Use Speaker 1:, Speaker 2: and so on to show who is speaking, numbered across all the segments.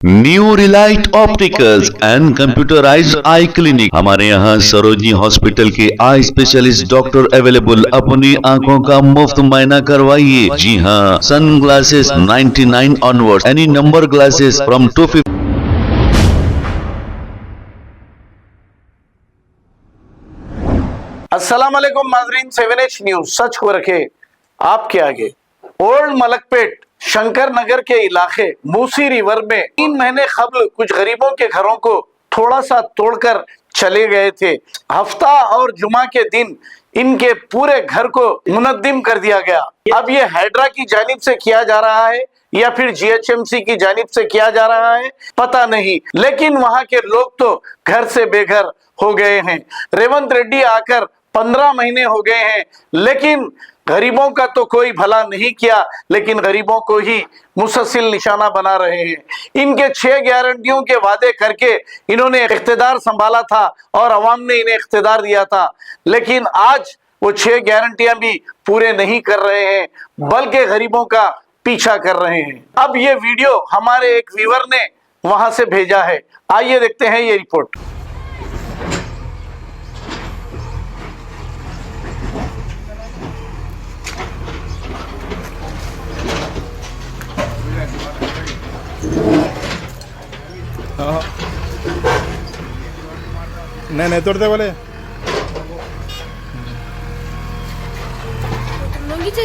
Speaker 1: New relight opticals and computerised eye clinic. हमारे यहाँ Sarojini hospital के आई स्पेशलिस्ट डॉक्टर अवेलेबल। अपनी आंखों का मुफ्त मुआयना करवाइए। जी हाँ, sun glasses 99 onward, any number glasses from 250।
Speaker 2: अस्सलाम वालेकुम नाजरीन, 7H न्यूज सच को रखे आपके आगे। ओल्ड मलकपेट शंकर नगर के इलाके मूसी रिवर में 3 महीने कबल कुछ गरीबों के घरों को थोड़ा सा तोड़कर चले गए थे। हफ्ता और जुमा के दिन इनके पूरे घर को मुनद्दिम कर दिया गया। अब ये हैड्रा की जानिब से किया जा रहा है या फिर GHMC की जानिब से किया जा रहा है, पता नहीं, लेकिन वहां के लोग तो घर से बेघर हो गए हैं। रेवंत रेड्डी आकर 15 महीने हो गए हैं, लेकिन गरीबों का तो कोई भला नहीं किया, लेकिन गरीबों को ही मुसलसल निशाना बना रहे हैं। इनके 6 गारंटियों के वादे करके इन्होंने इख्तिदार संभाला था और अवाम ने इन्हें इख्तिदार दिया था, लेकिन आज वो 6 गारंटियां भी पूरे नहीं कर रहे हैं, बल्कि गरीबों का पीछा कर रहे हैं। अब ये वीडियो हमारे एक व्यूअर ने वहां से भेजा है, आइए देखते हैं ये रिपोर्ट।
Speaker 3: नहीं तोड़ते बोले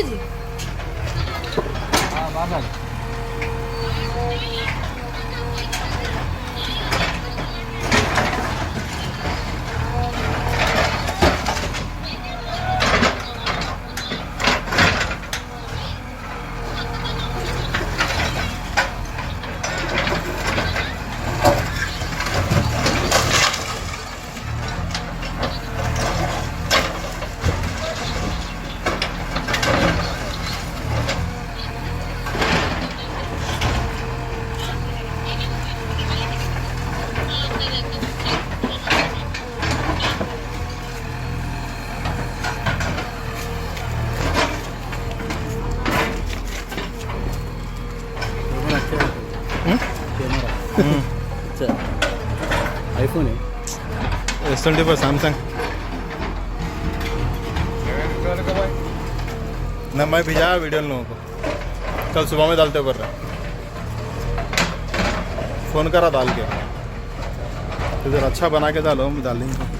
Speaker 4: जी।
Speaker 5: आईफोन है
Speaker 3: S24 सैमसंग ना, मैं भेजा वीडियो लोगों को, कल सुबह में डालते कर रहा, फ़ोन करा डाल के, तो जरा अच्छा बना के डालो, हम डाल देंगे।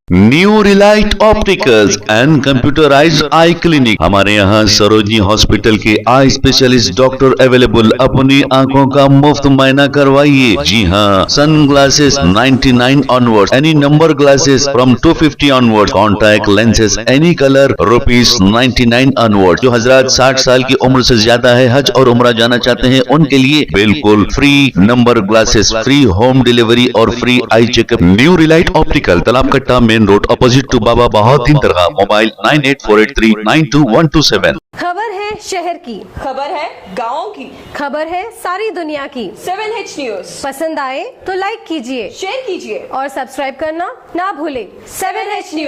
Speaker 1: New relight opticals and computerised eye clinic. हमारे यहाँ सरोजनी हॉस्पिटल के आई स्पेशलिस्ट डॉक्टर अवेलेबल। अपनी आंखों का मुफ्त मुआयना करवाइए। जी हाँ, sun glasses 99 onward, any number glasses from 250 onward, contact lenses any colour ₹99 onward. जो हजरात 60 साल की उम्र से ज्यादा है, हज और उम्रा जाना चाहते हैं, उनके लिए बिल्कुल free number glasses, free home delivery और free eye checkup. New Relight optical, Talab Katta, main road, opposite to बाबा बहाउद्दीन दरगाह। मोबाइल 9848392127।
Speaker 4: खबर है शहर की,
Speaker 6: खबर है गाँव की,
Speaker 4: खबर है सारी दुनिया की।
Speaker 6: 7H न्यूज
Speaker 4: पसंद आए तो लाइक कीजिए,
Speaker 6: शेयर कीजिए
Speaker 4: और सब्सक्राइब करना ना भूले।
Speaker 6: 7H news.